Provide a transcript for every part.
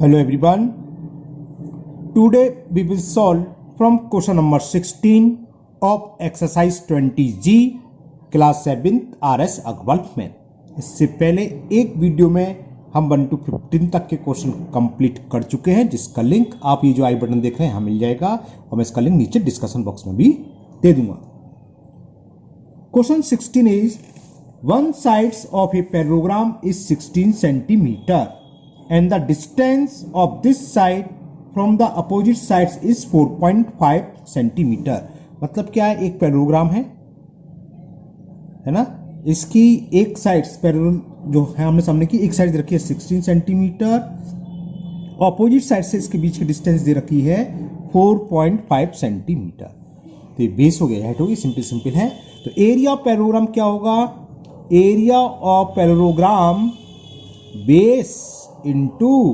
Hello everyone. Today we will solve from question number 16 of exercise 20G class 7th RS Agarwal में। इससे पहले एक video में हम 1 to 15 तक के क्वेश्चन कंप्लीट कर चुके हैं, जिसका लिंक आप ये जो आई बटन देख रहे हैं यहाँ मिल जाएगा और मैं इसका लिंक नीचे डिस्कशन बॉक्स में भी दे दूंगा। Question 16 is one sides of a parallelogram is 16 centimetre and the distance of this side from the opposite sides is 4.5 centimetre. मतलब क्या है, एक पैराग्राम है ना, इसकी एक साइड जो है हमने सामने की एक साइड रखी है 16 सेंटीमीटर, ऑपोजिट साइड से इसके बीच की डिस्टेंस दे रखी है 4.5 सेंटीमीटर। तो ये बेस हो गया, हाइट होगी, सिंपल है। तो एरिया ऑफ पैराग्राम क्या होगा, area of parallelogram base into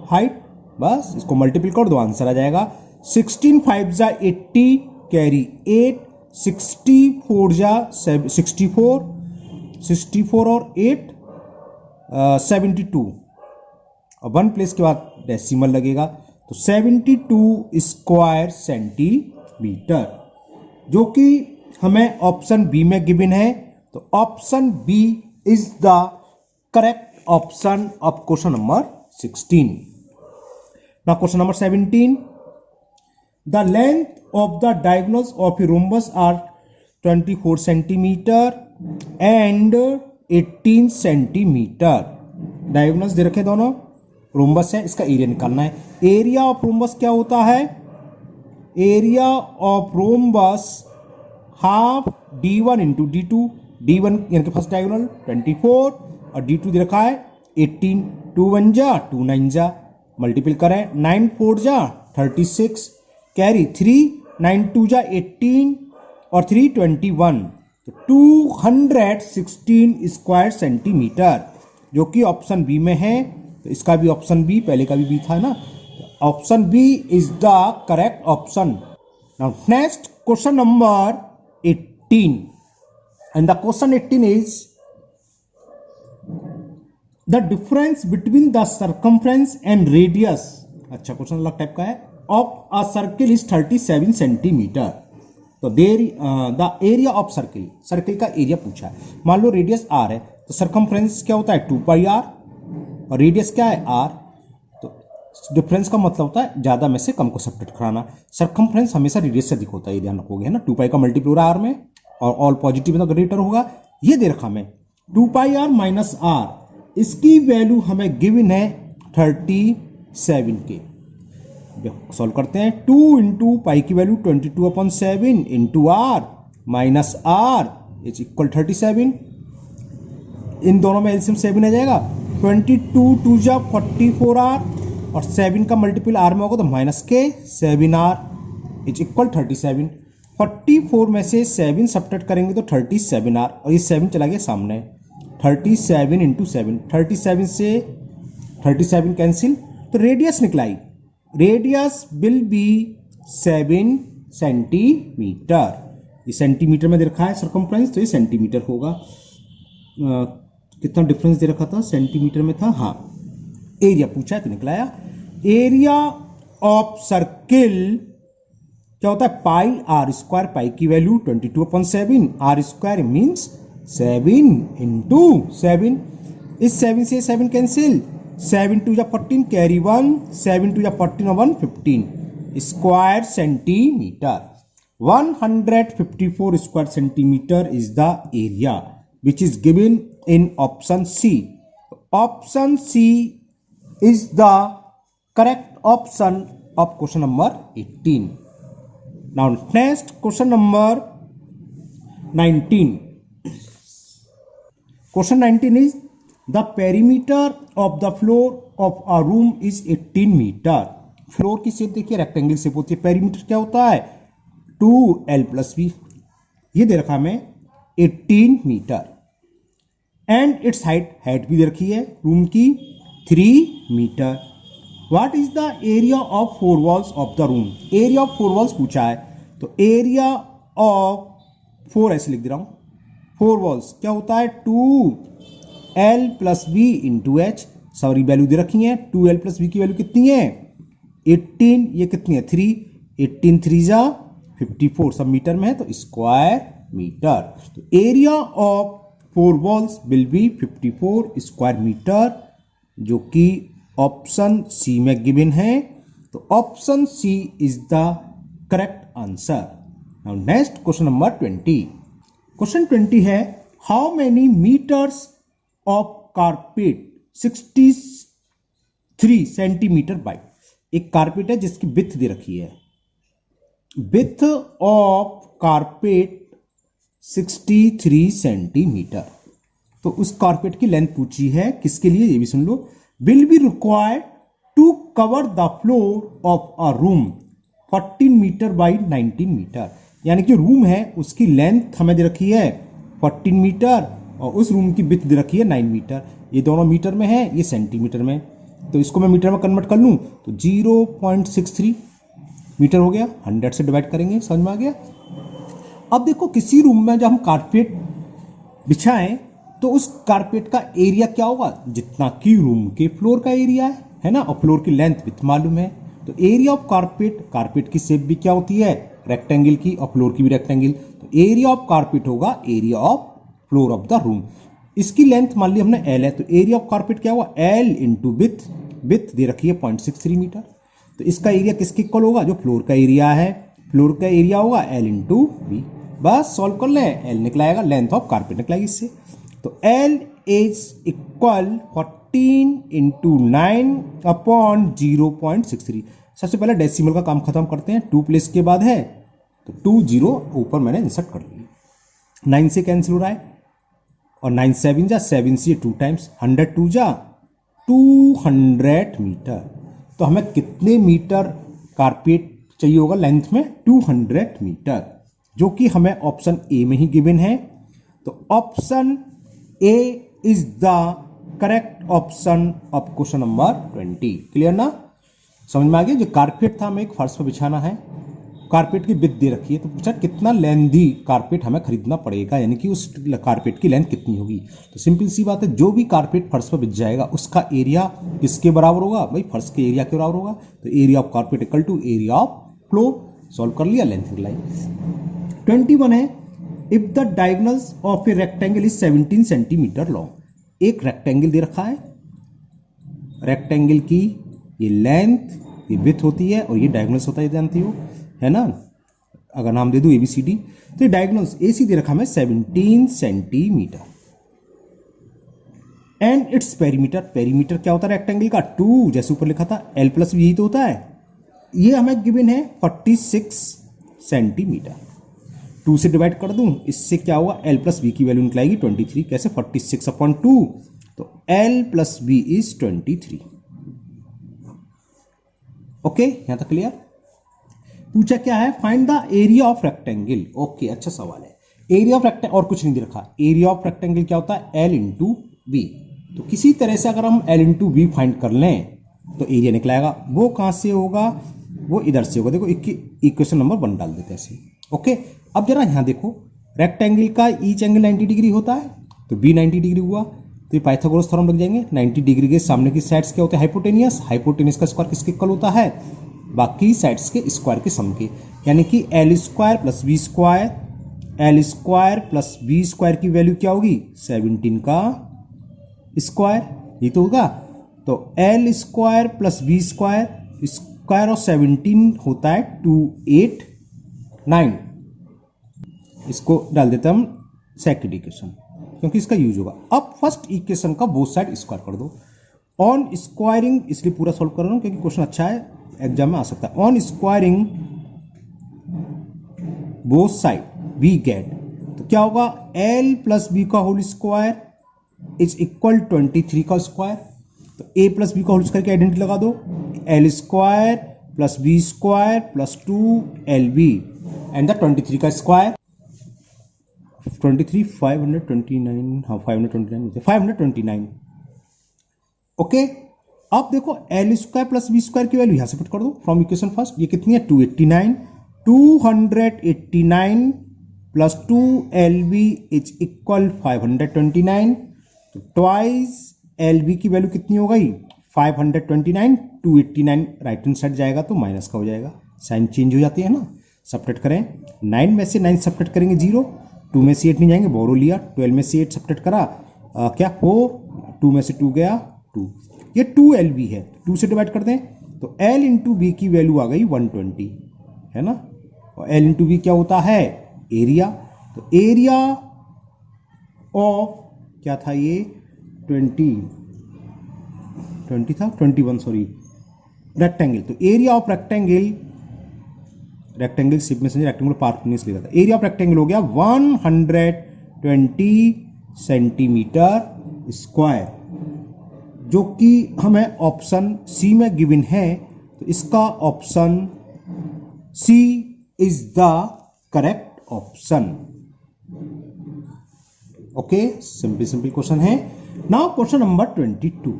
height, बस इसको मल्टीपल कर दो, आंसर आ जाएगा 16 5 जा 80 कैरी 8 64 जा 64 और 8 72 और 1 प्लेस के बाद डेसिमल लगेगा, तो 72 स्क्वायर सेंटीमीटर, जो कि हमें ऑप्शन बी में गिवन है। तो option B is the correct option of question number 16. Now question number 17. The length of the diagonals of a rhombus are 24 centimeter and 18 centimeter. Diagonals दे रखे दोनों, रोम्बस है, इसका एरिया निकालना है। एरिया ऑफ रोम्बस क्या होता है, area of rhombus half d1 into d2, d1 यानी कि फर्स्ट डायगोनल 24 और d2 दे रखा है 18, 2 1 जा 2 9 जा, मल्टीपल करें 9 4 जा 36 कैरी 3 9 2 जा 18 और 3 21, तो 216 स्क्वायर सेंटीमीटर, जो कि ऑप्शन बी में है। तो इसका भी ऑप्शन बी, पहले का भी बी था ना, option B is the correct option. Now next question number 18 and the question 18 is the difference between the circumference and radius, अच्छा क्वेश्चन अलग टाइप का है, of a circle is 37 centimetre. तो there the area of circle, circle का area पूछा है। मान लो radius are है, तो सर्कमफ्रेंस क्या होता है 2 पाई आर और रेडियस क्या है आर। तो डिफरेंस का मतलब होता है ज्यादा में से कम को सब्ट्रैक्ट कराना। सर्कमफ्रेंस हमेशा रेडियस से अधिक होता है, ये ध्यान रखोगे, है ना। 2 पाई का मल्टीपल हो रहा है आर में और ऑल पॉजिटिव में तो ग्रेटर होगा। ये दे रखा हमें 2 पाई आर माइनस आर, इसकी वैल्यू हमें गिवन है 37 के। सॉल्व करते हैं, 2 इंटू पाई की value 22/7 into R minus R is equal 37। इन दोनों में एलसीएम 7 आ जाएगा, 22 2 जा 44 आर और 7 का मल्टीपल आर में होगा तो माइनस के 7 आर इज इक्वल 37। 44 में से 7 सब्ट्रैक्ट करेंगे तो 37 आर और ये 7 चला गया सामने, 37 इंटू 7, 37 से 37 कैंसिल, तो रेडियस निकलाई, रेडियस विल बी 7 सेंटीमीटर। ये सेंटीमीटर में दे रखा है सर्कमफ्रेंस, तो ये सेंटीमीटर होगा। कितना डिफरेंस दे रखा था, सेंटीमीटर में था, हाँ। एरिया पूछा है तो निकलाया। एरिया ऑफ सर्किल क्या होता है, पाई आर स्क्वायर, पाई की value 22/7, R square means 7 into 7, इस 7 से 7 कैंसिल, 7 2 जा 14 कैरी 1, 7 2 जा 14 और 1 15 square centimetre. 154 square centimetre is the area which is given in option C. Option C is the correct option of question number 18। Now next question number 19। Question 19 is the perimeter of the floor of a room is 18 meter. Floor की shape देखिए rectangle shape होती है, perimeter क्या होता है 2l+b, ये दे रखा हमें 18 मीटर। एंड इट्स हाइट भी दे रखी है रूम की 3 मीटर। What is the area of 4 walls of the room, area of 4 walls पूछा है, तो एरिया ऑफ 4 ऐसे लिख दे रहा हूं, 4 वॉल्स क्या होता है 2l+b इंटू h, सारी वैल्यू दे रखी है। 2l प्लस बी की वैल्यू कितनी है 18, ये कितनी है 3, 18 3 जा 54, सब मीटर में है तो स्क्वायर मीटर। तो area of 4 walls will be 54 square metre, जो कि ऑप्शन सी में गिवन है। तो option C is the correct answer. Now next question number 20। Question 20 है how many metres of carpet 63 centimetre by. एक कारपेट है जिसकी विड्थ दे रखी है, विड्थ ऑफ कारपेट 63 सेंटीमीटर। तो उस कारपेट की लेंथ पूछी है, किसके लिए ये भी सुन लो। Will be required to cover the floor of a room 14 metre by 19 metre. यानी कि रूम है उसकी लेंथ हमें दे रखी है 14 मीटर और उस रूम की विड्थ दे रखी है 9 मीटर। ये दोनों मीटर में है, ये सेंटीमीटर में, तो इसको मैं मीटर में कन्वर्ट कर लूं तो 0.63 मीटर हो गया। 100 से डिवाइड करेंगे, समझ में आ गया। अब देखो किसी रूम में जब हम कारपेट बिछाएं तो उस कारपेट का एरिया क्या होगा, जितना कि रूम के फ्लोर का एरिया है ना, और फ्लोर की लेंथ विथ मालूम है। तो एरिया ऑफ कारपेट, कारपेट की शेप भी क्या होती है रेक्टेंगल की, और फ्लोर की भी रेक्टेंगल। तो एरिया ऑफ कारपेट होगा area of floor of the room. इसकी लेंथ मान ली हमने एल है, तो एरिया ऑफ कारपेट क्या हुआ एल इंटू विथ, विथ दे रखी है 0.63 मीटर। तो इसका एरिया किसके इक्वल होगा, जो फ्लोर का एरिया है, फ्लोर का एरिया होगा एल इंटू बी। बस सॉल्व कर ले, एल निकलाएगा, लेंथ ऑफ कारपेट निकलाएगी इससे। तो L is equal 14 into 9 upon 0.63। सबसे पहले डेसिमल का काम खत्म करते हैं, 2 प्लेस के बाद है तो 2 0 ऊपर मैंने इंसर्ट कर लिया। 9 से कैंसिल हो रहा है और 9 7 जा 7 से 2 टाइम्स 100 2 जा 200 मीटर। तो हमें कितने मीटर कारपेट चाहिए होगा लेंथ में 200 मीटर, जो कि हमें ऑप्शन ए में ही गिवन है। तो option A is the correct option of question number 20। Clear ना, समझ में आ गया। जो कारपेट था हमें एक फर्श पर बिछाना है, कारपेट की विड्थ दे रखी है, तो पूछा कितना लेंथी कारपेट हमें खरीदना पड़ेगा, यानी कि उस कारपेट की लेंथ कितनी होगी। तो सिंपल सी बात है, जो भी कारपेट फर्श पर बिछ जाएगा उसका एरिया किसके बराबर होगा भाई, फर्श के एरिया के बराबर होगा। तो area of carpet equal to area of floor. Solve कर लिया, लेंथ निकलाई। 21 है if the diagonals of a rectangle is 17 centimetre long. एक रेक्टेंगल दे रखा है, रेक्टेंगल की ये लेंथ ये विड्थ होती है और ये डायगोनल्स होता है, जानती हो है ना। अगर नाम दे दूं ABCD, तो ये डायगोनल्स AC दे रखा है 17 centimetre. And its perimeter, perimeter क्या होता है रेक्टेंगल का 2, जैसे ऊपर लिखा था L प्लस यही तो होता है। ये हमें गिवन है 46 सेंटीमीटर। 2 से डिवाइड कर दूं, इससे क्या हुआ L प्लस बी की वैल्यू निकलाएगी 23। कैसे 46/2, तो L plus B is 23। Okay, यहां तक क्लियर। पूछा क्या है, find the area of rectangle. Okay, अच्छा सवाल है। एरिया ऑफ रेक्टेंगल और कुछ नहीं दे रखा, एरिया ऑफ रेक्टेंगल क्या होता है L इंटू बी। तो किसी तरह से अगर हम L इंटू बी फाइंड कर लें तो एरिया निकलाएगा। वो कहां से होगा, वो इधर से होगा। देखो इक्वेशन नंबर 1 डाल देते हैं ऐसे। ओके, अब जरा यहां देखो, रेक्टेंगल का ईच एंगल 90 डिग्री होता है, तो बी 90 डिग्री हुआ, तो ये पाइथागोरस थ्योरम लग जाएंगे। 90 डिग्री के सामने की साइड्स क्या होते हैं हाइपोटेनियस, हाइपोटेनियस का स्क्वायर किसके इक्वल होता है, बाकी साइड्स के स्क्वायर के सम के। यानी कि L square plus B square, L square plus B square की वैल्यू क्या होगी 17 का स्क्वायर, ये तो होगा। तो L square plus B square, square of 17 होता है 289। इसको डाल देते हम सेकंड इक्वेशन, क्योंकि इसका यूज होगा। अब फर्स्ट इक्वेशन का बोथ साइड स्क्वायर कर दो। ऑन स्क्वायरिंग, इसलिए पूरा सॉल्व कर रहा हूं क्योंकि क्वेश्चन अच्छा है, एग्जाम में आ सकता है। On squaring both side we get, तो क्या होगा L प्लस बी का होल स्क्वायर इज इक्वल 23 का स्क्वायर। तो A प्लस बी का होल स्क्वायर की आइडेंटिटी लगा दो, L square plus B square plus 2LB and the 23 का स्क्वायर 23 529, हाँ 529। ओके, अब देखो L square plus B square की वैल्यू यहां से पुट कर दो फ्रॉम इक्वेशन फर्स्ट। ये कितनी है 289, 289 प्लस 2LB इज इक्वल 529। तो ट्वाइस एल बी की वैल्यू कितनी हो गई 529, 289 राइट हैंड साइड जाएगा तो माइनस का हो जाएगा, साइन चेंज हो जाती है ना। सब्ट्रैक्ट करें, 9 में से 9 सब्ट्रैक्ट करेंगे 0, 2 में से 8 नहीं जाएंगे, बोरो लिया, 12 में से 8 सब्ट्रैक्ट करा क्या 4, 2 में से 2 गया 2, ये 2 एल बी है, 2 से डिवाइड कर दें तो एल इंटू बी की वैल्यू आ गई 120 है ना, और एल इंटू बी क्या होता है एरिया, तो एरिया ऑफ क्या था ये 20 था 21 सॉरी रेक्टेंगल, तो एरिया ऑफ रेक्टेंगल शेप में समझे रेक्टेंगल पार्ट में इसलिए था, एरिया ऑफ रेक्टेंगल हो गया 120 सेंटीमीटर स्क्वायर, जो कि हमें ऑप्शन सी में गिवन है, तो इसका option C is the correct option. Okay, simple question है। Now question number 22,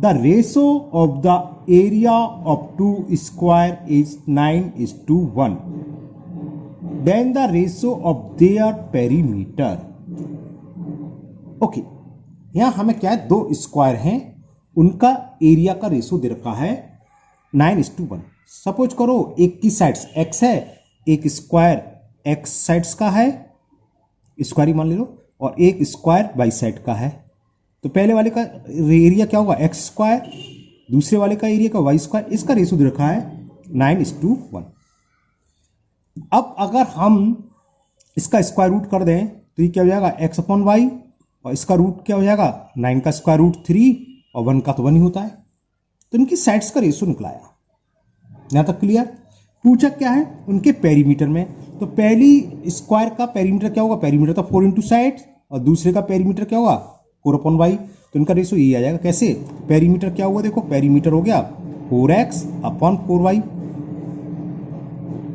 the ratio of the area of 2 square is 9:1, then the ratio of their perimeter. Okay, यहां हमें क्या है, 2 स्क्वायर हैं, उनका एरिया का रेशो दे रखा है 9:1। सपोज करो एक की साइड्स x है, एक स्क्वायर x साइड्स का है, स्क्वायर ही मान ले लो, और एक स्क्वायर y साइड का है, तो पहले वाले का एरिया क्या होगा x स्क्वायर, दूसरे वाले का एरिया का y स्क्वायर, इसका रेशो दे रखा है 9:1। अब अगर हम इसका स्क्वायर रूट कर दें तो ये क्या हो जाएगा x/y, और इसका रूट क्या हो जाएगा 9 का स्क्वायर रूट 3 और 1 का तो 1 ही होता है, तो इनकी साइड्स का रेशो निकलाया। यहां तक क्लियर। पूछा क्या है उनके पेरीमीटर में, तो पहली स्क्वायर का पेरीमीटर क्या होगा, पेरीमीटर था 4 इंटू साइड, और दूसरे का पेरीमीटर क्या होगा 4/y, तो इनका रेशो यही आ जाएगा। कैसे, पेरीमीटर क्या हुआ देखो, पेरीमीटर हो गया 4x/4y,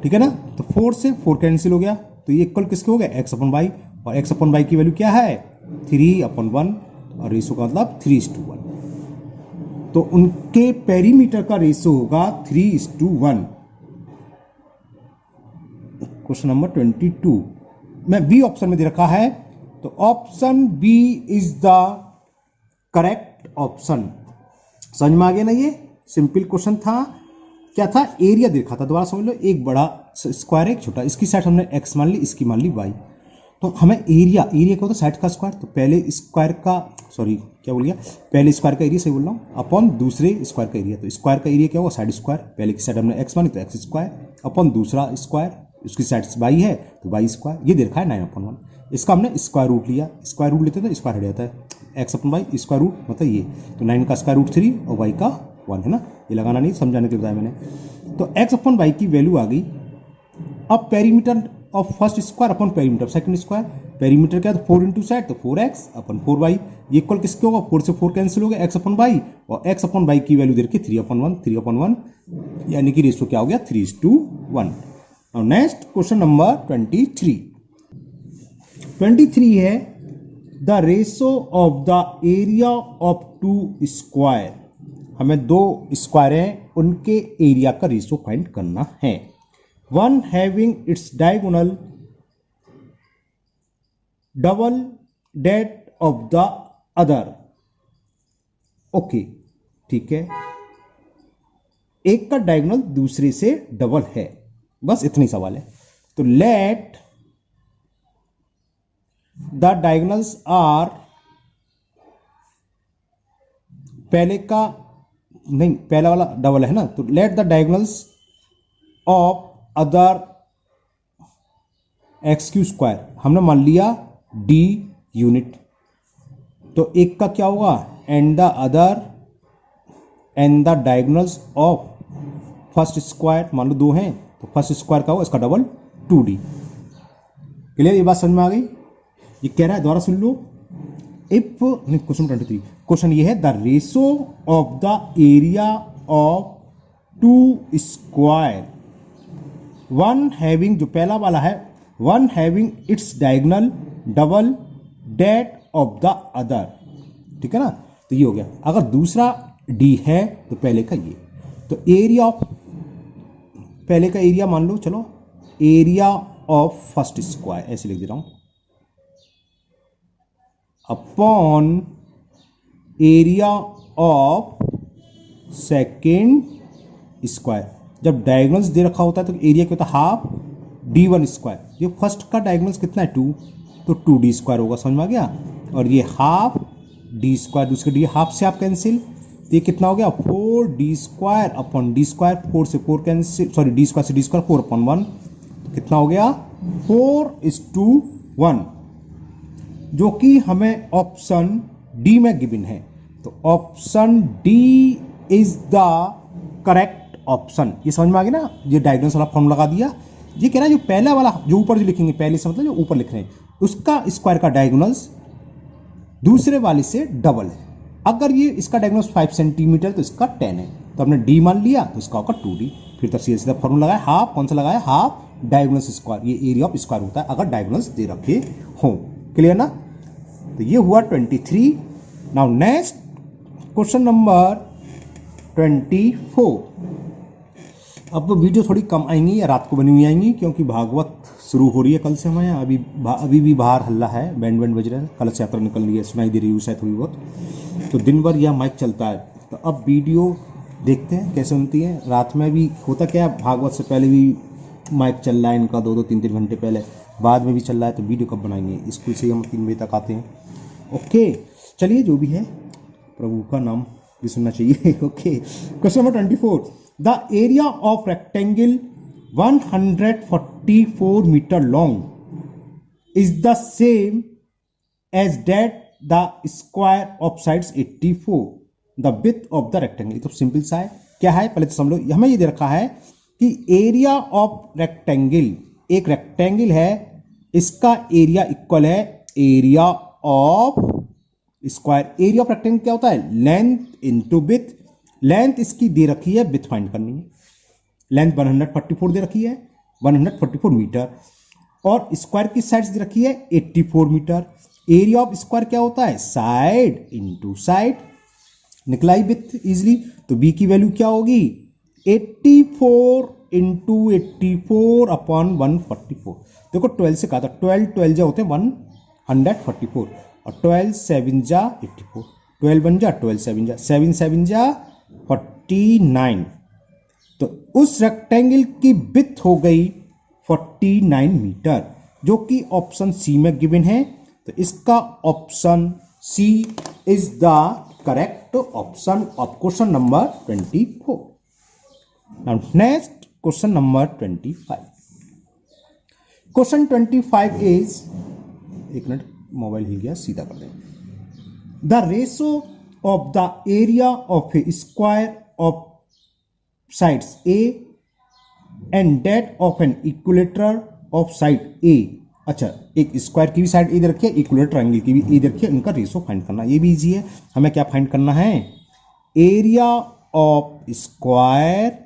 ठीक है ना, तो 4 से 4 कैंसिल हो गया, तो ये इक्वल किसके हो गया x/y, और x/y की वैल्यू क्या है 3/1, और रेशो का मतलब 3:1, तो उनके पेरीमीटर का रेशो होगा 3:1। क्वेश्चन नंबर 22 में बी ऑप्शन में दे रखा है, तो option B is the correct option. समझ में आ गया ना, ये सिंपल क्वेश्चन था। क्या था, एरिया देखा था, दोबारा समझ लो, एक बड़ा स्क्वायर एक छोटा, इसकी साइड हमने x मान ली, इसकी मान ली y, तो हमें एरिया क्या होता है साइड का स्क्वायर, तो पहले स्क्वायर का सॉरी क्या बोल गया, पहले स्क्वायर का एरिया सही बोल रहा हूँ अपॉन दूसरे स्क्वायर का एरिया, तो स्क्वायर का एरिया क्या होगा साइड स्क्वायर, पहले की साइड हमने x मानी तो x स्क्वायर अपॉन दूसरा स्क्वायर, उसकी साइड y है तो y स्क्वायर, ये दे रखा है 9/1, इसका हमने स्क्वायर रूट लिया, स्क्वायर रूट लेते तो स्क्वायर हट जाता है, x/y स्क्वायर रूट मतलब ये, तो 9 का स्क्वायर रूट 3 और y का 1 है ना, ये लगाना नहीं, समझाने के लिए बताया मैंने। तो x/y की वैल्यू आ गई। अब perimeter of first square upon perimeter of second square, perimeter क्या है तो 4 इंटू साइड तो 4x/4y, ये इक्वल किसके होगा 4 से 4 कैंसिल हो गया x/y, और x/y की वैल्यू दे रखी 3/1, यानी कि रेशियो क्या हो गया 3:1। नाउ नेक्स्ट क्वेश्चन नंबर 23 है the ratio of the area of 2 square, हमें 2 स्क्वायर हैं उनके एरिया का रेशो फाइंड करना है। One having its diagonal double that of the other. Okay, ठीक है, एक का डायगोनल दूसरे से डबल है, बस इतनी सवाल है। तो लेट द डायगोनल्स आर, पहले का नहीं, पहला वाला डबल है ना, तो let the diagonals of other x³ square हमने मान लिया d यूनिट, तो एक का क्या होगा and the other and the diagonals of first square, मान लो 2 हैं तो फर्स्ट स्क्वायर का होगा इसका डबल 2d। क्लियर, ये बात समझ में आ गई। ये कह रहा है, दोबारा सुन लो, इफ क्वेश्चन 23, क्वेश्चन ये है the ratio of the area of 2 square, one having, जो पहला वाला है, one having its diagonal double that of the other, ठीक है ना, तो ये हो गया। अगर दूसरा d है तो पहले का ये, तो एरिया ऑफ, पहले का एरिया मान लो, चलो एरिया ऑफ फर्स्ट स्क्वायर ऐसे लिख दे रहा हूं, upon area of second square. जब डायगोनल्स दे रखा होता है तो एरिया क्या होता है, हाफ d1 स्क्वायर। ये फर्स्ट का डायगोनल्स कितना है 2, तो 2d स्क्वायर होगा, समझ में आ गया। और ये हाफ d स्क्वायर, दूसरे डी हाफ से आप कैंसिल, तो ये कितना हो गया 4d square upon d square, 4 से 4 कैंसिल, सॉरी d स्क्वायर से d स्क्वायर, 4 अपॉन 1, कितना हो गया 4:1, जो कि हमें ऑप्शन डी में गिवन है। तो option D is the correct option. ये समझ में आ गया ना, ये डायगोनल वाला फॉर्म लगा दिया। ये कह रहा है जो पहला वाला जो ऊपर जो लिखेंगे, पहले से मतलब जो ऊपर लिख रहे हैं उसका स्क्वायर का डायगोनल्स दूसरे वाले से डबल है। अगर ये इसका डायगोनल्स 5 सेंटीमीटर तो इसका 10 है, तो हमने डी मान लिया तो इसका होगा 2d। फिर तो सीधा सीधा फॉर्मूला लगाया, हाफ कौन सा लगाया, हाफ डायगोनल्स स्क्वायर। ये एरिया ऑफ स्क्वायर होता है अगर डायगोनल्स दे रखे हों। क्लियर ना। तो ये हुआ 23। Now next question number 24। अब तो वीडियो थोड़ी कम आएंगी या रात को बनी हुई आएंगी, क्योंकि भागवत शुरू हो रही है कल से हमारे यहाँ। अभी भी बाहर हल्ला है, बैंड बज रहा है, कलश यात्रा निकल रही है, सुनाई दे रही है शायद थोड़ी बहुत। तो दिन भर यह माइक चलता है। तो अब वीडियो देखते हैं कैसे बनती है। रात में भी होता क्या है, भागवत से पहले भी माइक चल रहा है इनका 2-2 3-3 घंटे पहले, बाद में भी चल रहा है। तो वीडियो कब बनाएंगे, स्कूल से हम 3 बजे तक आते हैं। ओके चलिए, जो भी है प्रभु का नाम भी सुनना चाहिए। Okay question number 24। The area of rectangle 144 metre long is the same as that the square of sides 84 the width of the rectangle. तो सिंपल सा है, क्या है पहले तो समझ लो। हमें ये दे रखा है कि एरिया ऑफ रेक्टेंगल, एक रेक्टेंगल है, इसका एरिया इक्वल है area of square. Area of rectangle क्या होता है, लेंथ इनटू विड्थ। लेंथ इसकी दे रखी है, विड्थ फाइंड करनी है। लेंथ 144 दे रखी है, 144 मीटर, और स्क्वायर की साइड्स दे रखी है 84 मीटर। एरिया ऑफ स्क्वायर क्या होता है, साइड इनटू साइड। निकला ही विड्थ इजिली, तो बी की वैल्यू क्या होगी 84 इंटू 84 अपॉन 144। देखो 12 से कहा था, 12 जा होते हैं 144, और 12 7 जा 84, 12 1 जा 12 7 जा 7 7 जा 49। तो उस रेक्टेंगल की विड्थ हो गई 49 मीटर, जो कि ऑप्शन सी में गिवन है। तो इसका option C is the correct option of question number 24। Now next question number 25। Question 25 is, एक मिनट मोबाइल हिल गया, सीधा कर दें। The ratio of the area of a square of sides A and that of an equilateral of side A. अच्छा, एक square की भी साइड ए दे रखी है, इक्विलेटरल ट्रायंगल की भी ए दे रखी है, इनका रेशो फाइंड करना। ये भी इजी है। हमें क्या फाइंड करना है, area of square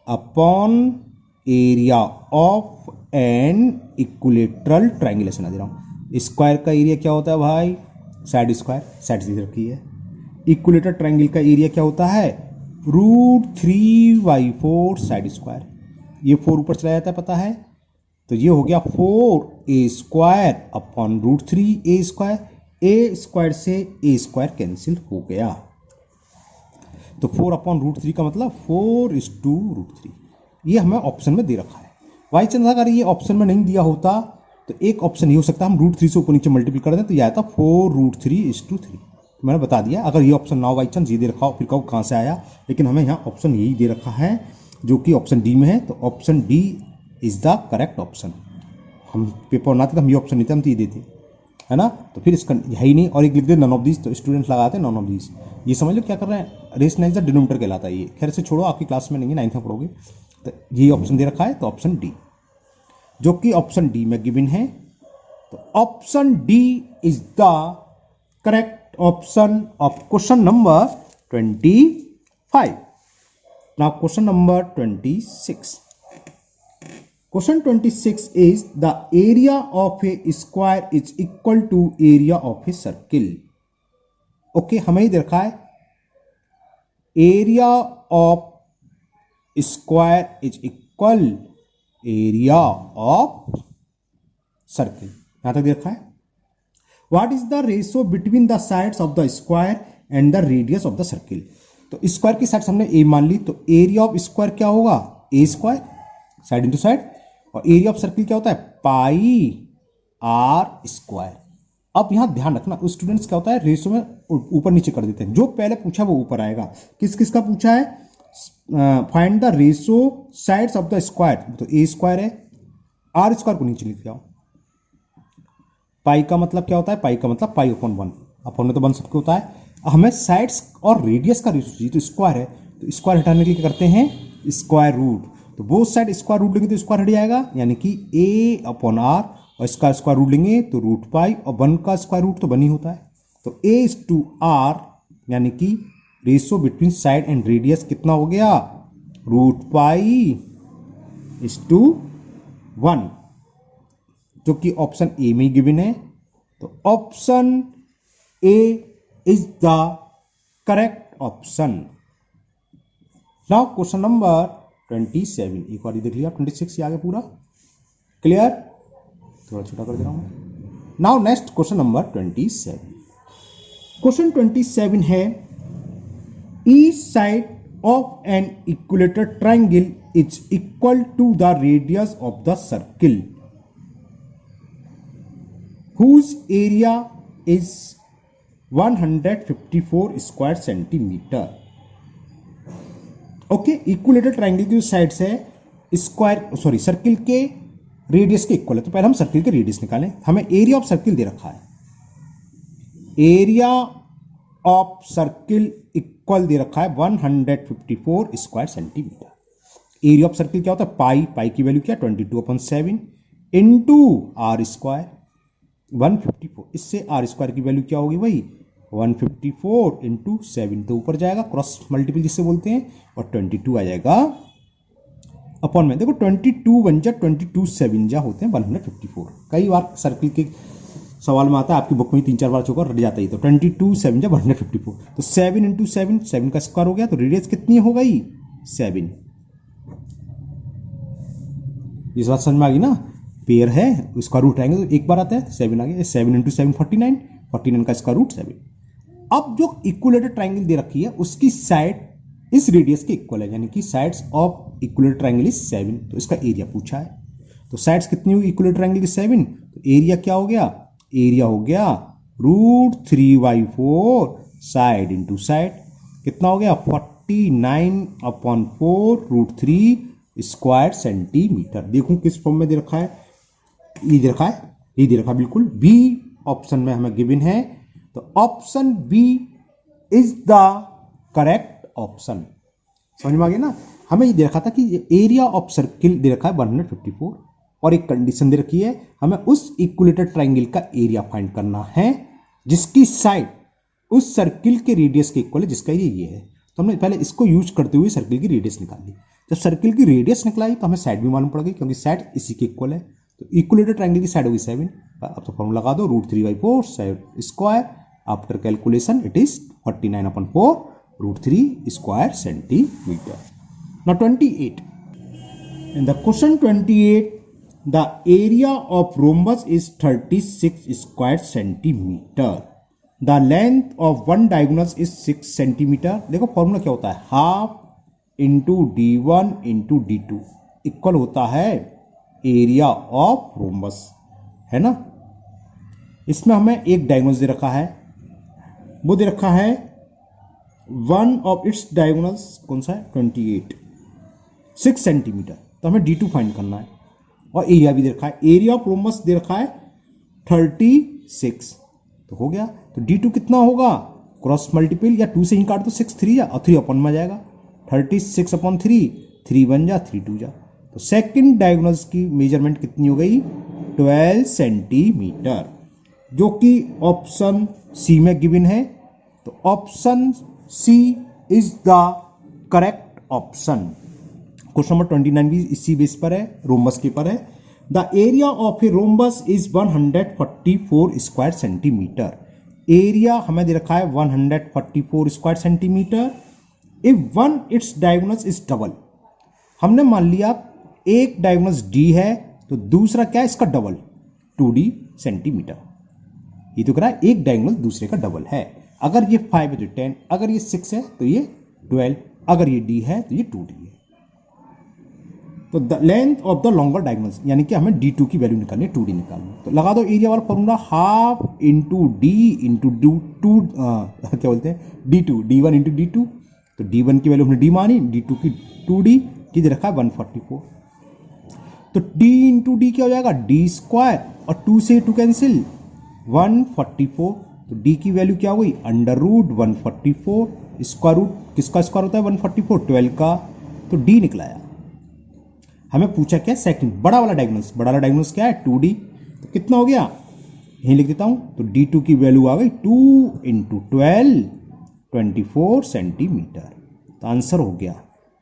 upon area of an equilateral triangle. ऐसे ना दे रहा हूं, स्क्वायर का एरिया क्या होता है भाई, साइड स्क्वायर, साइड दे रखी है। इक्विलेटरल ट्रायंगल का एरिया क्या होता है, √3/4 साइड स्क्वायर। ये 4 ऊपर चला जाता है, पता है। तो ये हो गया 4a square upon √3a square. A square से ए स्क्वायर कैंसिल हो गया, तो 4 अपॉन √3 का मतलब 4:√3। ये हमें ऑप्शन में दे रखा है। वाई चांस अगर ये ऑप्शन में नहीं दिया होता तो एक ऑप्शन ये हो सकता है, हम √3 से ऊपर नीचे मल्टीप्लाई कर दें तो यह आता 4√3:3। मैंने बता दिया, अगर ये ऑप्शन ना हो बाई चांस ये दे रखा हो, फिर कहो कहाँ से आया, लेकिन हमें यहाँ ऑप्शन यही दे रखा है जो कि ऑप्शन डी में है। तो option D is the correct option. हम पेपर बनाते तो हम ये ऑप्शन नहीं थे, हम तो ये देते, है ना। तो फिर इसका है ही नहीं, और एक लिख दे नॉन ऑफ दीज, तो स्टूडेंट्स लगाते हैं नॉन ऑफ दीज। ये समझ लो क्या कर रहे हैं, रेशनलाइज द डिनोमिनेटर कहलाता है ये। खैर से छोड़ो, आपकी क्लास में नहीं है, 9th में पढ़ोगे। तो ये ऑप्शन दे रखा है, तो ऑप्शन डी, जो कि ऑप्शन डी में गिवन है। तो option D is the correct option of question number 25। Now question number 26। Question 26 is the area of a square is equal to area of a circle. Okay, हमें ही दे रखा है area of square is equal area of circle, यहां तक दे रखा है। What is the ratio between the sides of the square and the radius of the circle. तो square की side हमने ए मान ली, तो एरिया ऑफ स्क्वायर क्या होगा, ए स्क्वायर, साइड इंटू साइड, और एरिया ऑफ सर्किल क्या होता है, पाई आर स्क्वायर। अब यहां ध्यान रखना स्टूडेंट्स, क्या होता है रेशो में ऊपर नीचे कर देते हैं, जो पहले पूछा वो ऊपर आएगा। किस किस का पूछा है, find the ratio sides of the square, तो ए स्क्वायर है, आर स्क्वायर को नीचे लिख जाओ। पाई का मतलब क्या होता है, पाई का मतलब पाई अपॉन 1, अपॉन में तो 1 सबके होता है। हमें साइड्स और रेडियस का रेशो चाहिए, तो स्क्वायर है, तो स्क्वायर हटाने के लिए क्या करते हैं, स्क्वायर रूट। तो बोथ साइड स्क्वायर रूट लेंगे तो स्क्वायर हट जाएगा, यानी कि ए अपॉन आर, और इसका स्क्वायर रूट लेंगे तो रूट पाई, और 1 का स्क्वायर रूट तो 1 ही होता है। तो ए इज टू आर, यानी कि ratio between side and radius कितना हो गया, रूट पाई इज टू 1, जो कि ऑप्शन ए में गिवन है। तो option A is the correct option. Now question number 27, एक बार देख लिया, 26 से आगे पूरा क्लियर, थोड़ा छोटा कर दे रहा हूं। Now next question number 27। Question 27 है, each side of an equilateral triangle is equal to the radius of the circle whose area is 154 square centimetre. Okay, equilateral triangle की जो साइड्स है सर्किल के रेडियस के इक्वल है। तो पहले हम सर्किल के रेडियस निकालें। हमें एरिया ऑफ सर्किल दे रखा है, एरिया ऑफ सर्किल इक्वल दे रखा है 154 square centimetre. Area of circle क्या होता है, पाई की वैल्यू क्या, 22/7 इंटू आर स्क्वायर 154। इससे आर स्क्वायर की वैल्यू क्या होगी भाई, 154 इंटू 7, तो ऊपर जाएगा क्रॉस मल्टीपल जिससे बोलते हैं, और 22 आ जाएगा अपॉन में। देखो 22 1 जा 22 7 जा होते हैं 154। कई बार सर्किल के सवाल में आता है, आपकी बुक में 3-4 बार चुका रट जाता ही। तो 22 7 जा 154, तो 7 इंटू 7 का स्क्वायर हो गया, तो रेडियस कितनी हो गई, 7। इस बात समझ में आ गई ना, पेयर है उसका रूट आएंगे तो एक बार आता है, 7 आ गया, 7 इंटू 7 49 का इसका रूट 7। अब जो इक्विलेटर ट्राइंगल दे रखी है उसकी साइड इस रेडियस के इक्वल है, यानी कि sides of equilateral triangle is 7। तो इसका एरिया पूछा है, तो साइड्स कितनी हुई इक्विलेटर ट्राइंगल की, 7। तो एरिया क्या हो गया, एरिया हो गया √3/4 साइड इंटू साइड, कितना हो गया 49/4 √3 स्क्वायर सेंटीमीटर। देखो किस फॉर्म में दे रखा है, ये दे रखा है, ये दे रखा बिल्कुल बी ऑप्शन में हमें गिवन है। तो option B is the correct option. समझ में आ गया ना, हमें ये दे रखा था कि एरिया ऑफ सर्किल दे रखा है 154, और एक कंडीशन दे रखी है, हमें उस इक्विलेटर ट्राइंगल का एरिया फाइंड करना है जिसकी साइड उस सर्किल के रेडियस के इक्वल है, जिसका ये है। तो हमने पहले इसको यूज करते हुए सर्किल की रेडियस निकाल ली। जब सर्किल की रेडियस निकलाई तो हमें साइड भी मालूम पड़ गई, क्योंकि साइड इसी के इक्वल है। तो इक्विलेटर ट्राइंगल की साइड होगी 7। अब तो फॉर्मूला लगा दो, √3/4 square, after calculation it is 49/4 √3 square centimetre. Now 28, in the question 28, the area of rhombus is 36 square centimeter. The length of one diagonal is 6 centimeter. देखो फॉर्मूला क्या होता है, half into D1 into D2 equal होता है area of rhombus, है ना। इसमें हमें एक डायगोनल दे रखा है, वो दे रखा है वन ऑफ इट्स डायगोनल्स, कौन सा है, 28, 6 सेंटीमीटर। तो हमें D2 फाइंड करना है, और एरिया भी दे रखा है, एरिया ऑफ रोम्बस दे रखा है 36। तो हो गया, तो D2 कितना होगा, क्रॉस मल्टीपल या 2 से ही काट दो, 6 3 जा, और 3 अपॉन में जाएगा, 36/3, 3 1 जा 3 2 जा। तो सेकंड डायगोनल्स की मेजरमेंट कितनी हो गई, 12 सेंटीमीटर, जो कि ऑप्शन सी में गिवन है। तो option C is the correct option. Question number 29 भी इसी बेस पर है, रोम्बस के पर है। The area of a rhombus is 144 square centimetre. Area हमें दे रखा है 144 square centimetre. If one it's diagonals is double, हमने मान लिया एक डायगोनल्स डी है तो दूसरा क्या है इसका डबल 2D सेंटीमीटर। ये तो कह रहा है एक डायगोनल दूसरे का डबल है। अगर ये 5 है तो 10, अगर ये 6 है तो ये 12, अगर ये d है तो ये 2d है। तो the length of the longer diagonals, यानी कि हमें d2 की वैल्यू निकालनी है, 2d निकालनी है। तो लगा दो एरिया वाला formula, half into D into two क्या बोलते हैं d2, d1 इंटू d2। तो d1 की वैल्यू हमने d मानी, d2 की 2d की रखा है 144। तो d इंटू डी क्या हो जाएगा, d स्क्वायर, और 2 से 2 कैंसिल, 144। तो d की वैल्यू क्या हो गई, अंडर रूट 144, स्क्वायर रूट किसका स्क्वायर होता है 144, 12 का। तो d निकलाया। हमें पूछा क्या, सेकंड बड़ा वाला डायगोनल्स, बड़ा वाला डायगोनल्स क्या है 2d। तो कितना हो गया, यहीं लिख देता हूं। तो d2 की वैल्यू आ गई 2 इंटू 12, 24 सेंटीमीटर। तो आंसर हो गया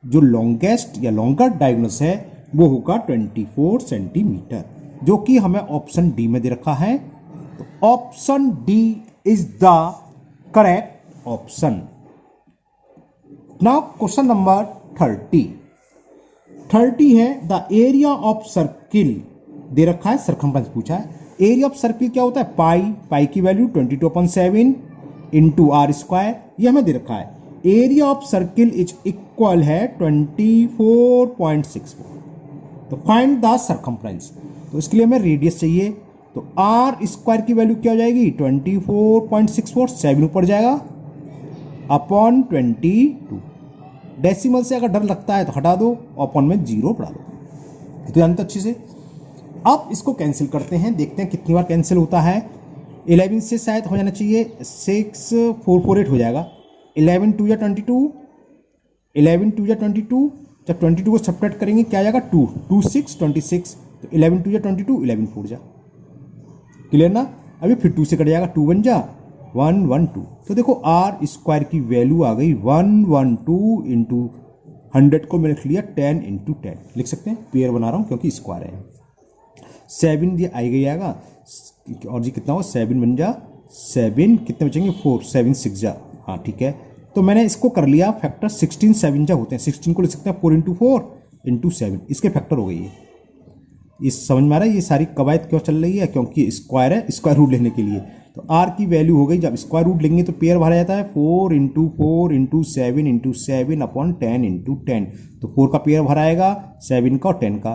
जो लॉन्गेस्ट या लॉन्गर डायगोनल्स है वो होगा 24 सेंटीमीटर, जो कि हमें ऑप्शन डी में दे रखा है। तो option D is the correct option. Now question number 30 है, द एरिया ऑफ सर्किल दे रखा है, सरकमफ्रेंस पूछा है। एरिया ऑफ सर्किल क्या होता है, पाई की वैल्यू 22/7 इंटू आर स्क्वायर, ये हमें दे रखा है। Area of circle is equal है 24.64। तो फाइंड द सरकमफ्रेंस, तो इसके लिए हमें रेडियस चाहिए। तो आर स्क्वायर की वैल्यू क्या हो जाएगी 24.64, 7 ऊपर जाएगा अपॉन 22। डेसिमल से अगर डर लगता है तो हटा दो, अपॉन में 0 बढ़ा दो। तो जानते अच्छे से। अब इसको कैंसिल करते हैं, देखते हैं कितनी बार कैंसिल होता है। 11 से शायद हो जाना चाहिए 6448 हो जाएगा। 11 2 या 22, 11 2 या 22, जब 22 को सब्ट्रैक्ट करेंगे क्या आ जाएगा 2 2 6 26। तो 11 2 या 22, 11 4 जा, क्लियर ना। अभी फिर 2 से कट जाएगा, 2 1 जा 1 1 2। तो देखो आर स्क्वायर की वैल्यू आ गई 112 इंटू 100 को मैंने लिख लिया 10 इंटू 10, लिख सकते हैं, पेयर बना रहा हूँ क्योंकि स्क्वायर है। 7 ये आई गई आएगा, और जी कितना हो 7 बन जा 7, कितने बचेंगे 4, 7 6 जा, हाँ ठीक है। तो मैंने इसको कर लिया फैक्टर, 16 7 जा होते हैं, 16 को लिख सकते हैं 4 इंटू 4 इंटू 7, इसके फैक्टर हो गई है। ये समझ में आ रहा है ये सारी कवायद क्यों चल रही है, क्योंकि स्क्वायर है, स्क्वायर रूट लेने के लिए। तो आर की वैल्यू हो गई, जब स्क्वायर रूट लेंगे तो पेयर भरा जाता है 4 इंटू 7 इंटू 7 अपॉन 10 इंटू 10। तो 4 का पेयर भरा आएगा, 7 का और 10 का,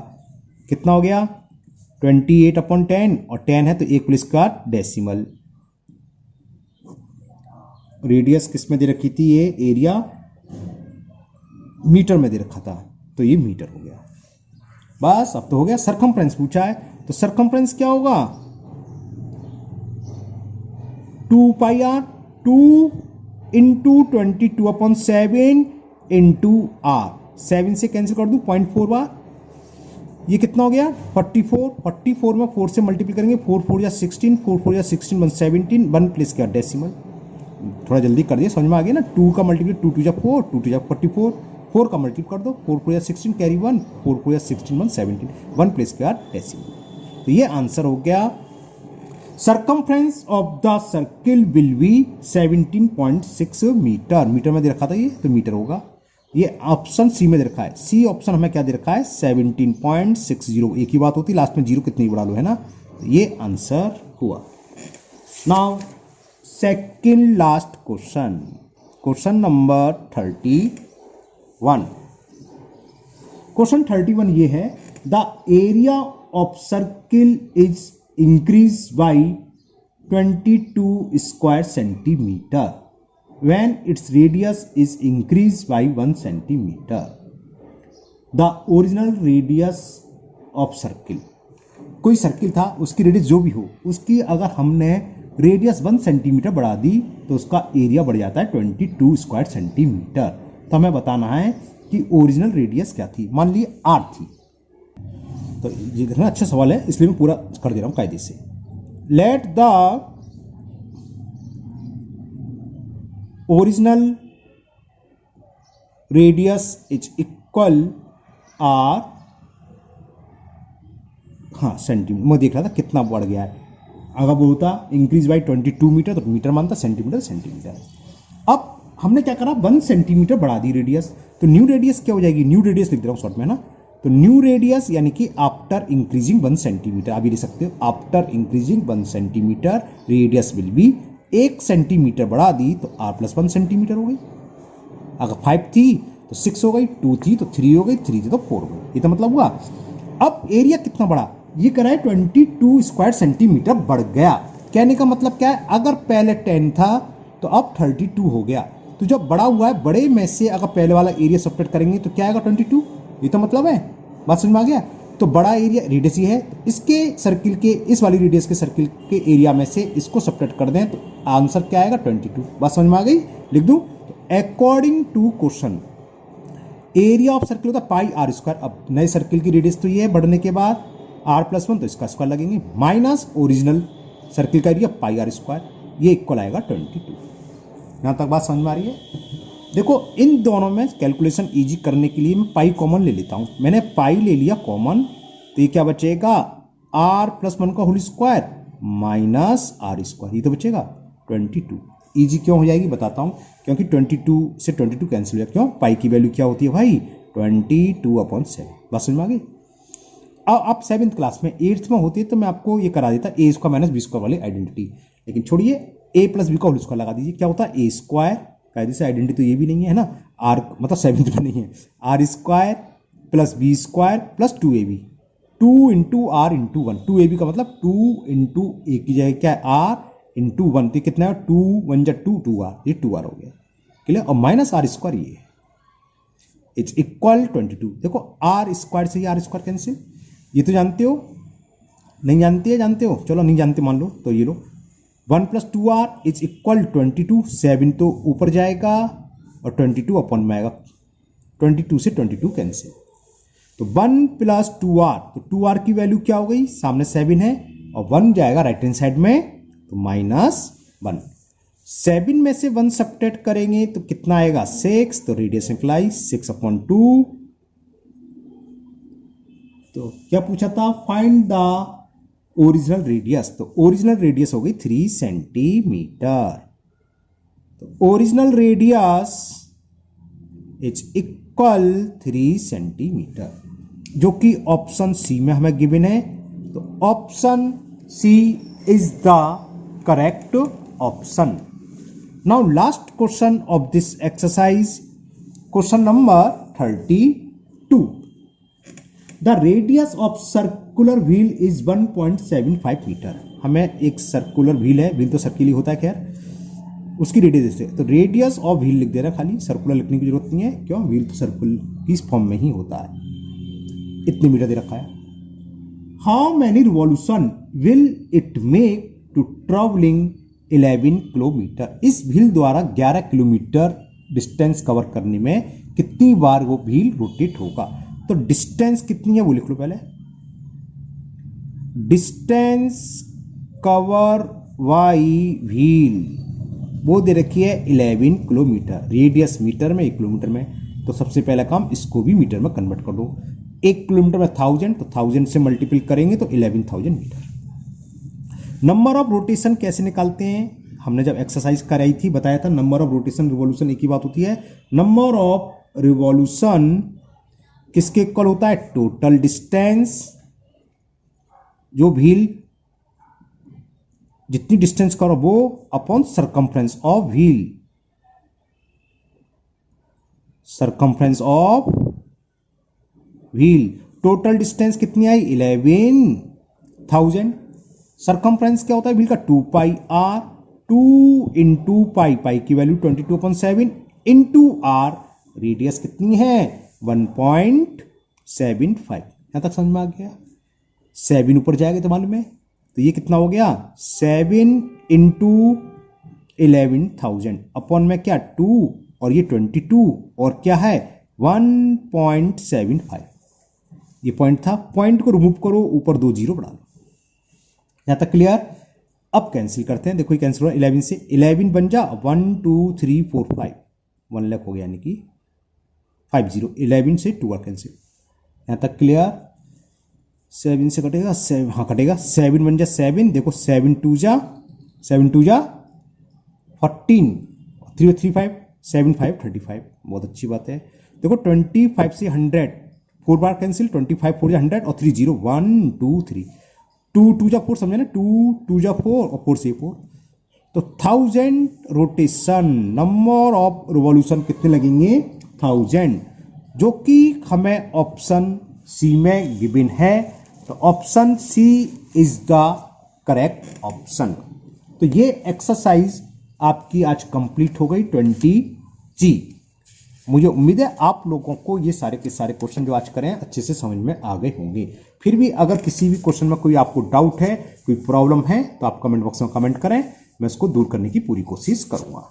कितना हो गया 28 अपॉन 10, और 10 है तो 1 प्लस का डेसिमल। रेडियस किस में दे रखी थी, ये एरिया मीटर में दे रखा था, तो ये मीटर हो गया। बस अब तो हो गया। सरकमफ्रेंस पूछा है, तो सरकमफ्रेंस क्या होगा 2 पाई आर, 2 इंटू 22/7 इंटू आर, 7 से कैंसिल कर दूं 0.4 बार, ये कितना हो गया 44 में 4 से मल्टीप्लाई करेंगे, 4 4 या 16, 4 4 या 16 1 17, 1 प्लस क्या डेसिमल। थोड़ा जल्दी कर दिए, समझ में आ गया ना। 2 का मल्टीप्लाई 2 2 जा 4, 2 2 जा 44, 4 का मल्टीप्लाई कर दो, 4 4 या 16 कैरी 1, 4 4 या 16 1 17, 1 प्लस क्या डेसिमल। तो ये आंसर हो गया। Circumference of the circle will be 17.6 metre, metre में दे रखा था ये, तो मीटर होगा। ये ऑप्शन सी में दे रखा है, सी ऑप्शन हमें क्या दे रखा है 17.60। एक ही बात होती, लास्ट में 0 कितनी बढ़ा लो, है ना। तो ये आंसर हुआ। Now second last question, question number 31। Question 31 ये है, the area of circle is increase by 22 square centimetre when its radius is increased by 1 centimeter. The original radius of circle, कोई सर्किल था, उसकी रेडियस जो भी हो, उसकी अगर हमने रेडियस 1 सेंटीमीटर बढ़ा दी तो उसका एरिया बढ़ जाता है 22 स्क्वायर सेंटीमीटर। तो हमें बताना है कि ओरिजिनल रेडियस क्या थी। मान ली 8 थी, तो ये देखना अच्छा सवाल है, इसलिए मैं पूरा कर दे रहा हूं कायदे से। Let the original radius is equal R, हाँ सेंटीमीटर, मैं देख रहा था कितना बढ़ गया है। अगर बोलता इंक्रीज बाई 22 मीटर तो मीटर मानता, सेंटीमीटर सेंटीमीटर। अब हमने क्या करा 1 सेंटीमीटर बढ़ा दी रेडियस, तो न्यू रेडियस क्या हो जाएगी, न्यू रेडियस लिख दे रहा हूं शॉर्ट में ना। तो न्यू रेडियस यानी कि आफ्टर इंक्रीजिंग 1 सेंटीमीटर, आप ये लिख सकते हो after increasing 1 centimetre radius will B 1 centimetre बढ़ा दी तो r प्लस 1 सेंटीमीटर हो गई। अगर 5 थी तो 6 हो गई, 2 थी तो 3 हो गई, 3 थी तो 4 हो गई। ये तो मतलब हुआ। अब एरिया कितना बढ़ा, ये कह रहा है 22 स्क्वायर सेंटीमीटर बढ़ गया। कहने का मतलब क्या है, अगर पहले 10 था तो अब 32 हो गया। तो जब बड़ा हुआ है, बड़े में से अगर पहले वाला एरिया सब्ट्रैक्ट करेंगे तो क्या आएगा 22। ये तो मतलब है, बात समझ में आ गया। तो बड़ा एरिया रेडियस ही है, इसके सर्किल के, इस वाली रेडियस के सर्किल के एरिया में से इसको सब्ट्रैक्ट कर दें तो आंसर क्या आएगा 22। बात समझ में आ गई, लिख दूं। According to question area of circle होता है पाई आर स्क्वायर। अब नए सर्किल की रेडियस तो ये है, बढ़ने के बाद आर प्लस 1 तो इसका स्क्वायर लगेंगे, माइनस ओरिजिनल सर्किल का एरिया पाई आर स्क्वायर, ये इक्वल आएगा 22। यहां तक बात समझ में आ रही है। देखो इन दोनों में कैलकुलेशन इजी करने के लिए मैं पाई कॉमन ले लेता हूं। मैंने पाई ले लिया कॉमन, तो ये क्या बचेगा, आर प्लस 1 का whole square minus R square, ये तो बचेगा 22। इजी क्यों हो जाएगी बताता हूं, क्योंकि 22 से 22 कैंसिल हो जाएगा। क्यों, पाई की वैल्यू क्या होती है भाई 22/7। बात समझ में आ गई। अब आप 7th क्लास में 8th में होती है तो मैं आपको ये करा देता ए स्क्वायर माइनस बी स्क्वायर वाली आइडेंटिटी, लेकिन छोड़िए, ए प्लस बी का होल स्क्वायर लगा दीजिए। क्या होता है ए स्क्वायर, कायदे से आइडेंटिटी तो ये भी नहीं है ना, आर मतलब 7th में नहीं है, R square plus B square plus 2ab, 2 into R into 1, 2ab का मतलब 2 इंटू ए की जगह क्या है आर इंटू 1, तो कितना है 2 1 जा 2 2r, ये 2r हो गया, क्लियर। और माइनस आर स्क्वायर ये इट्स इक्वल 22। देखो आर स्क्वायर से ही आर स्क्वायर कैंसिल, ये तो जानते हो, नहीं जानते है, जानते हो, चलो नहीं जानते मान लो तो ये लो 1 प्लस 2r इज इक्वल 22। 7 तो ऊपर जाएगा और 22 अपन में आएगा, 22 से 22 कैंसिल, तो 1 प्लस 2r, तो 2r की वैल्यू क्या हो गई, सामने 7 है और 1 जाएगा राइट हैंड साइड में तो -1। 7 में से 1 सब्ट्रैक्ट करेंगे तो कितना आएगा 6, तो रेडियस निकलाई 6/2। तो क्या पूछा था, फाइंड द ओरिजिनल रेडियस, तो ओरिजिनल रेडियस हो गई 3 सेंटीमीटर। तो original radius is equal 3 centimetre, जो कि ऑप्शन सी में हमें गिवन है। तो option C is the correct option. Now last question of this exercise, question number 32। The radius of circular wheel is 1.75 metre. हमें एक सर्कुलर व्हील है, wheel तो सर्किल ही होता है, खैर उसकी रेडियस है, तो रेडियस ऑफ व्हील लिख दे रहा है, खाली सर्कुलर लिखने की जरूरत नहीं है, क्यों, व्हील तो सर्कुल की फॉर्म में ही होता है। इतने मीटर दे रखा है। How many revolution will it make to travelling 11 kilometre. इस व्हील द्वारा 11 किलोमीटर डिस्टेंस कवर करने में कितनी बार वो व्हील रोटेट होगा। तो डिस्टेंस कितनी है वो लिख लो पहले, डिस्टेंस कवर बाई व्हील वो दे रखी है 11 किलोमीटर, रेडियस मीटर में, 1 किलोमीटर में, तो सबसे पहला काम इसको भी मीटर में कन्वर्ट कर दो। 1 किलोमीटर में 1000, तो 1000 से मल्टीपल करेंगे तो 11,000 मीटर। नंबर ऑफ रोटेशन कैसे निकालते हैं, हमने जब एक्सरसाइज कराई थी बताया था, नंबर ऑफ रोटेशन रिवॉल्यूशन एक ही बात होती है। नंबर ऑफ रिवॉल्यूशन किसके इक्वल होता है, टोटल डिस्टेंस, जो व्हील जितनी डिस्टेंस करो वो upon circumference of wheel, circumference of wheel. Total distance कितनी आई 11,000। सरकमफ्रेंस क्या होता है व्हील का 2πr, 2 इंटू पाई, पाई की वैल्यू 22/7 इंटू आर, रेडियस कितनी है 1.75। यहां तक समझ में आ गया। 7 ऊपर जाएगा तो मालूम है, तो ये कितना हो गया 7 इंटू 11,000 अपॉन में क्या 2 और ये 22 और क्या है 1.75। ये पॉइंट था, पॉइंट को रिमूव करो, ऊपर 2 जीरो बढ़ा लो। यहां तक क्लियर। अब कैंसिल करते हैं, देखो ये कैंसिल हुआ 11 से, 11 बन जा 1 2 3 4 5, 1 लाख हो गया, यानी कि 50, 11 से 2 कैंसिल। यहां तक क्लियर। 7 से कटेगा 7, हाँ कटेगा, 7 बन जा 7, देखो 7 2 जा 14, 3 3 5, 7 5 35, बहुत अच्छी बात है। देखो 25 से 100 4 बार कैंसिल, 25 4 जा 100 और 3 0 1 2 3, 2 2 जा 4, समझे ना, 2 2 जा 4 और 4 से 4, तो 1000 रोटेशन, नंबर ऑफ रिवॉल्यूशन कितने लगेंगे 1000, जो कि हमें ऑप्शन सी में गिवन है। तो option C is the correct option. तो ये एक्सरसाइज आपकी आज कंप्लीट हो गई 20G। मुझे उम्मीद है आप लोगों को ये सारे के सारे क्वेश्चन जो आज करें अच्छे से समझ में आ गए होंगे। फिर भी अगर किसी भी क्वेश्चन में कोई आपको डाउट है, कोई प्रॉब्लम है, तो आप कमेंट बॉक्स में कमेंट करें, मैं उसको दूर करने की पूरी कोशिश करूंगा।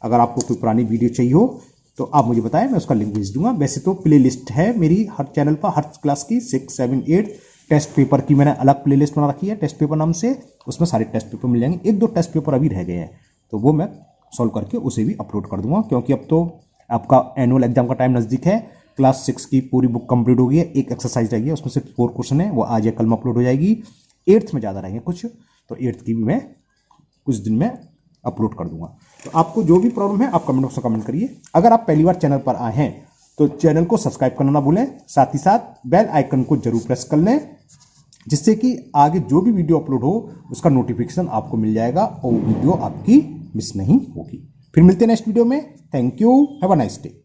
अगर आपको कोई पुरानी वीडियो चाहिए हो तो आप मुझे बताएं, मैं उसका लिंक भेज दूंगा। वैसे तो प्ले लिस्ट है मेरी हर चैनल पर, हर क्लास की 6, 7, 8 टेस्ट पेपर की मैंने अलग प्ले लिस्ट बना रखी है टेस्ट पेपर नाम से। उसमें सारे टेस्ट पेपर मिल जाएंगे। 1-2 टेस्ट पेपर अभी रह गए हैं, तो वो मैं सॉल्व करके उसे भी अपलोड कर दूंगा, क्योंकि अब तो आपका एनुअल एग्जाम का टाइम नज़दीक है। क्लास 6 की पूरी बुक कंप्लीट हो गई है, एक एक्सरसाइज रही है, उसमें सिर्फ 4 क्वेश्चन है, वो आज या कल में अपलोड हो जाएगी। 8th में ज़्यादा रहेंगे कुछ, तो 8th की भी मैं कुछ दिन में अपलोड कर दूंगा। तो आपको जो भी प्रॉब्लम है आप कमेंट बॉक्स में कमेंट करिए। अगर आप पहली बार चैनल पर आए हैं तो चैनल को सब्सक्राइब करना ना भूलें, साथ ही साथ बेल आइकन को जरूर प्रेस कर लें, जिससे कि आगे जो भी वीडियो अपलोड हो उसका नोटिफिकेशन आपको मिल जाएगा और वीडियो आपकी मिस नहीं होगी। फिर मिलते हैं नेक्स्ट वीडियो में। Thank you, have a nice day.